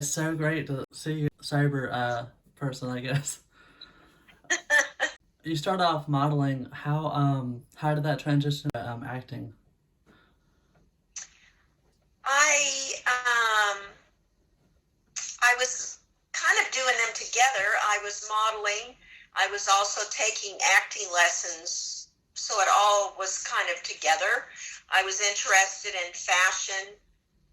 It's so great to see you sober person, I guess. You start off modeling. How did that transition to acting? I I was kind of doing them together. I was modeling. I was also taking acting lessons, so it all was kind of together. I was interested in fashion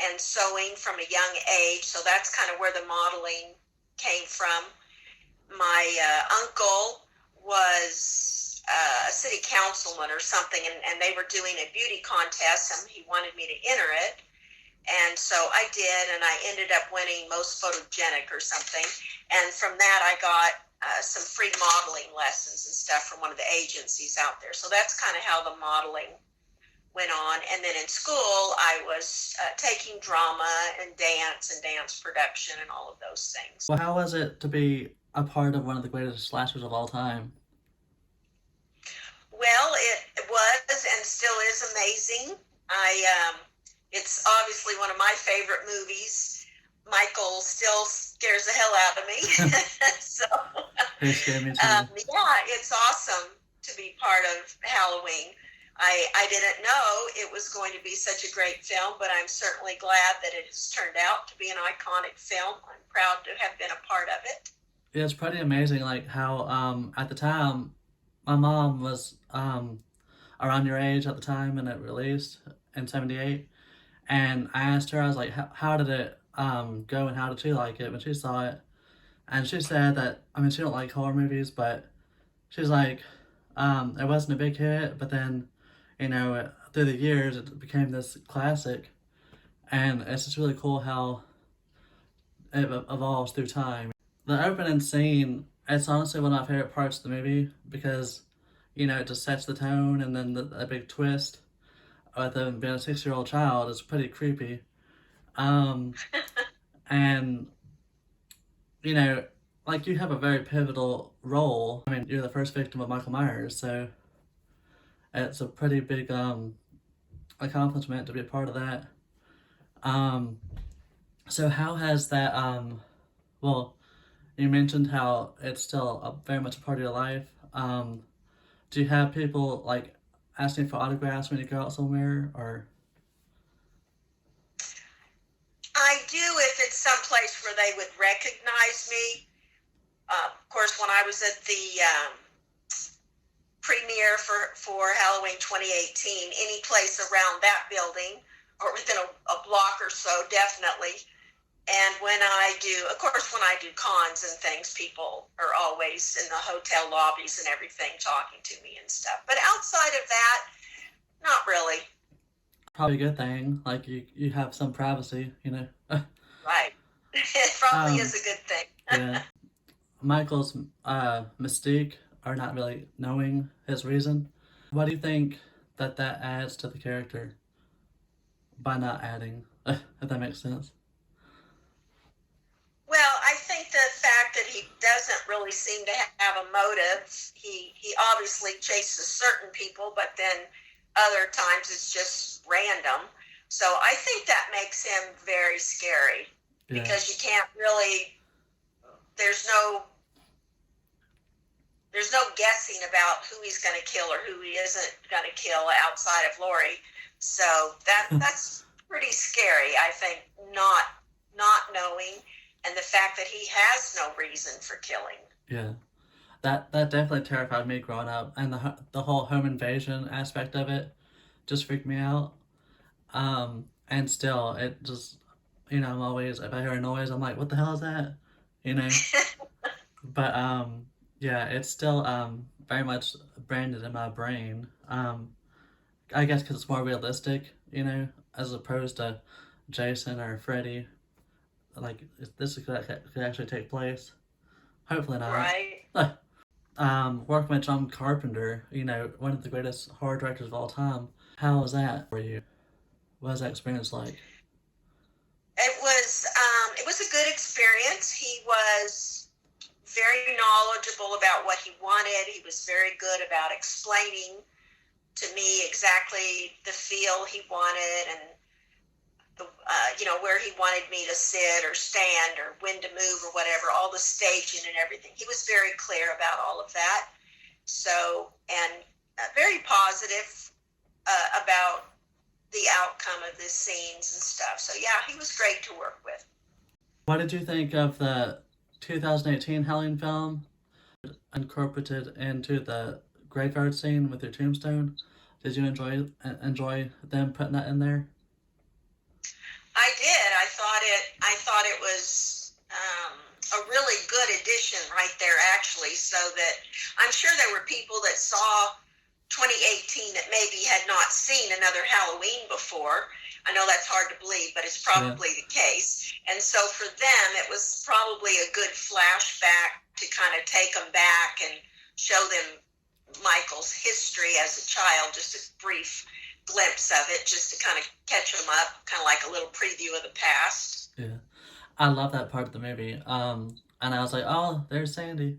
and sewing from a young age, so that's kind of where the modeling came from. My uncle was a city councilman or something, and they were doing a beauty contest, and he wanted me to enter it. And so I did, and I ended up winning most photogenic or something. And from that, I got some free modeling lessons and stuff from one of the agencies out there. So that's kind of how the modeling went on. And then in school, I was taking drama and dance production and all of those things. Well, how was it to be a part of one of the greatest slashers of all time? Well, it was and still is amazing. It's obviously one of my favorite movies. Michael still scares the hell out of me. So, He scared me too. yeah, it's awesome to be part of Halloween. I didn't know it was going to be such a great film, but I'm certainly glad that it has turned out to be an iconic film. I'm proud to have been a part of it. Yeah, it's pretty amazing, like how at the time my mom was around your age at the time when it released in '78, and I asked her, I was like, how did it go and how did she like it when she saw it? And she said that, I mean, she don't like horror movies, but she's like, it wasn't a big hit, but then, through the years, it became this classic. And it's just really cool how it evolves through time. The opening scene, it's honestly one of my favorite parts of the movie because, it just sets the tone, and then the big twist with them being a 6-year-old child is pretty creepy. Um, and you know, like you have a very pivotal role. I mean, you're the first victim of Michael Myers, so it's a pretty big accomplishment to be a part of that. Um, so how has that well, you mentioned how it's still very much a part of your life. Do you have people like asking for autographs when you go out somewhere, or I do if it's someplace where they would recognize me. Of course, when I was at the premiere for Halloween 2018, any place around that building or within a block or so, definitely. And when I do, of course, when I do cons and things, people are always in the hotel lobbies and everything talking to me and stuff. But outside of that, not really. probably a good thing? Like you have some privacy, Right. It probably um, is a good thing. yeah. Michael's mystique are not really knowing his reason. What do you think that adds to the character by not adding? If that makes sense. Well, I think the fact that he doesn't really seem to have a motive, he obviously chases certain people, but then other times it's just random. So I think that makes him very scary Yeah, because you can't really, there's no there's no guessing about who he's going to kill or who he isn't going to kill outside of Lori. So that's pretty scary, I think, not knowing, and the fact that he has no reason for killing. yeah. That definitely terrified me growing up, and the whole home invasion aspect of it just freaked me out. And still, it just I'm always, if I hear a noise, I'm like, what the hell is that? You know. But yeah, it's still very much branded in my brain. I guess because it's more realistic, as opposed to Jason or Freddy. Like this could actually take place. Hopefully not. Right. Working with John Carpenter, one of the greatest horror directors of all time. How was that for you? What was that experience like? It was a good experience. He was very knowledgeable about what he wanted. He was very good about explaining to me exactly the feel he wanted and where he wanted me to sit or stand or when to move or whatever, all the staging and everything. He was very clear about all of that. So, and very positive about the outcome of the scenes and stuff. So yeah, he was great to work with. What did you think of the 2018 Halloween film incorporated into the graveyard scene with your tombstone? Did you enjoy them putting that in there? I did. I thought it was a really good addition right there, actually. So that I'm sure there were people that saw 2018 that maybe had not seen another Halloween before. I know that's hard to believe, but it's probably the case. And so for them, it was probably a good flashback to kind of take them back and show them Michael's history as a child, just a brief glimpse of it, just to kind of catch them up, kind of like a little preview of the past. Yeah. I love that part of the movie. And I was like, oh, there's Sandy.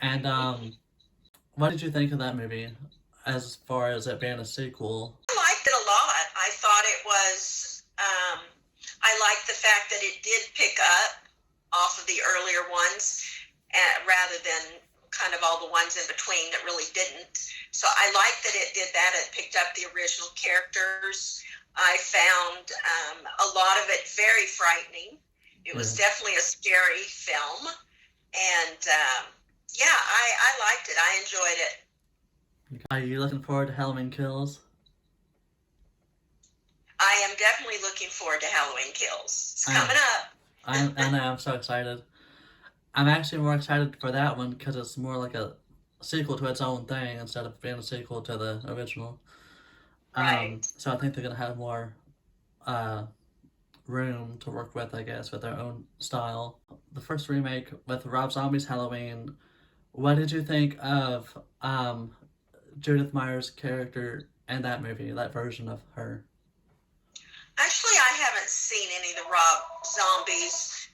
And what did you think of that movie as far as it being a sequel? I liked it a lot. I thought it was, I liked the fact that it did pick up off of the earlier ones rather than kind of all the ones in between that really didn't. So I liked that it did that. It picked up the original characters. I found a lot of it very frightening. It was definitely a scary film. And yeah, I liked it. I enjoyed it. Are you looking forward to Halloween Kills? I am definitely looking forward to Halloween Kills. It's coming up. I know, I'm so excited. I'm actually more excited for that one because it's more like a sequel to its own thing instead of being a sequel to the original. Right. So I think they're going to have more room to work with, I guess, with their own style. The first remake with Rob Zombie's Halloween, what did you think of Judith Meyer's character in that movie, that version of her? Actually, I haven't seen any of the Rob Zombies.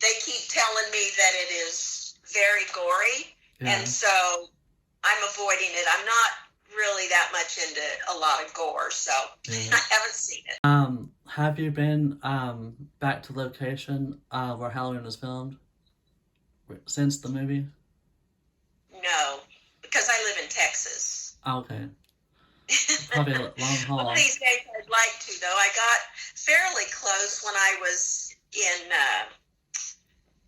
They keep telling me that it is very gory, and so I'm avoiding it. I'm not really that much into a lot of gore, so I haven't seen it. Have you been back to the location where Halloween was filmed since the movie? No, because I live in Texas. Okay. Probably a long haul. One of these days I'd like to, though. I got fairly close when I was in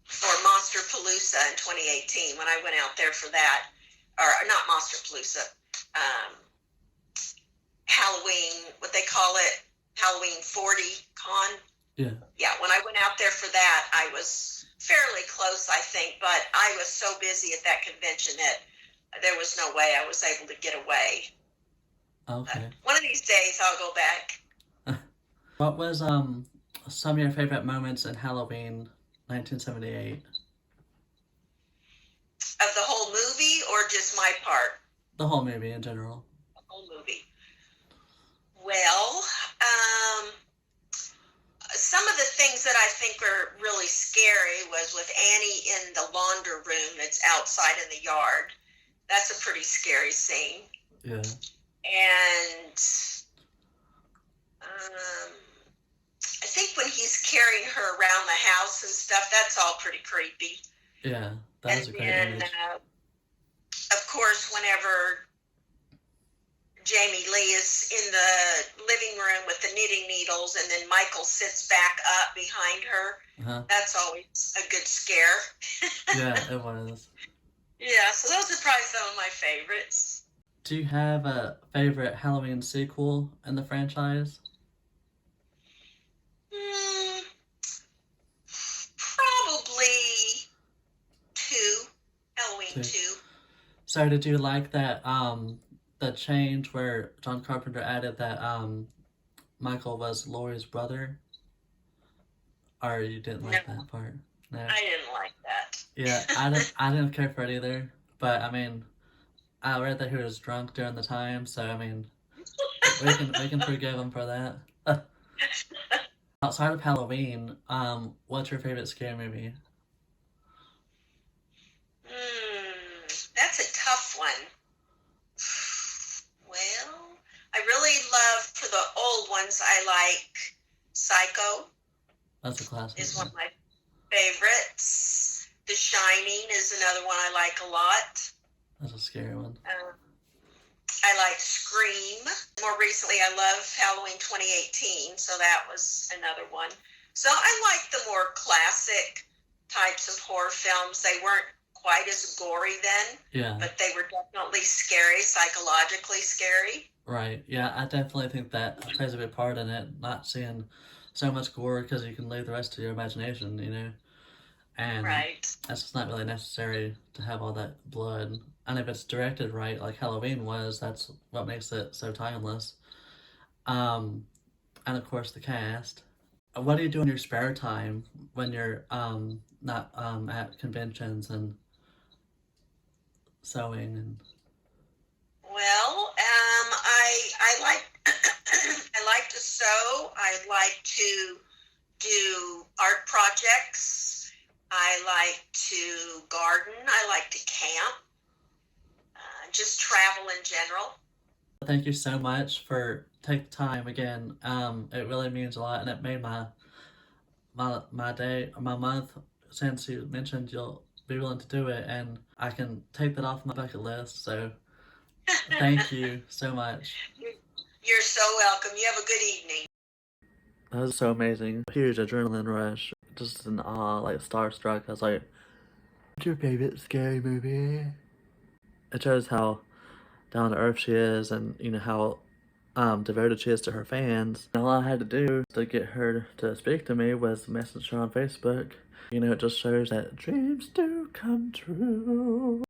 for Monster Palooza in 2018, when I went out there for that. Or not Monster Palooza, Halloween, what they call it, Halloween 40 Con. Yeah. Yeah, when I went out there for that, I was fairly close, I think, but I was so busy at that convention that there was no way I was able to get away. Okay. One of these days I'll go back. What was some of your favorite moments in Halloween 1978? Of the whole movie or just my part? The whole movie in general. The whole movie. Well, some of the things that I think are really scary was with Annie in the launder room that's outside in the yard. That's a pretty scary scene. Yeah. And I think when he's carrying her around the house and stuff, that's all pretty creepy. Yeah, that was a great image. Of course, whenever Jamie Lee is in the living room with the knitting needles and then Michael sits back up behind her, that's always a good scare. Yeah, it was. Yeah, so those are probably some of my favorites. Do you have a favorite Halloween sequel in the franchise? Probably Halloween 2. So did you like that the change where John Carpenter added that Michael was Laurie's brother? Or you didn't like that part? No. I didn't like that. Yeah, I didn't care for it either. But I mean, I read that he was drunk during the time, so I mean, we can forgive him for that. Outside of Halloween, what's your favorite scary movie? That's a tough one. Well, I really love, for the old ones, I like Psycho That's a classic. is one of my favorites. The Shining is another one I like a lot. That's a scary one. I like Scream. More recently, I love Halloween 2018, so that was another one. So I like the more classic types of horror films. They weren't quite as gory then, Yeah. but they were definitely scary, psychologically scary. Right. Yeah, I definitely think that plays a big part in it. Not seeing so much gore because you can leave the rest to your imagination, you know? And Right. that's just not really necessary to have all that blood. And if it's directed right, like Halloween was, that's what makes it so timeless. And of course the cast. What do you do in your spare time when you're not at conventions and sewing and Well, I like I like to sew. I like to do art projects. I like to garden. I like to camp. Just travel in general. thank you so much for taking time again. It really means a lot and it made my day, my month, since you mentioned you'll be willing to do it, and I can take that off my bucket list. So thank you so much. You're so welcome. You have a good evening. That was so amazing. Huge adrenaline rush. Just in awe, like starstruck. I was like, what's your favorite scary movie? It shows how down to earth she is, and you know how devoted she is to her fans. And all I had to do to get her to speak to me was message her on Facebook. You know, it just shows that dreams do come true.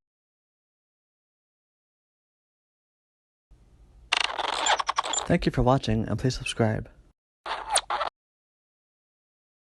Thank you for watching, and please subscribe.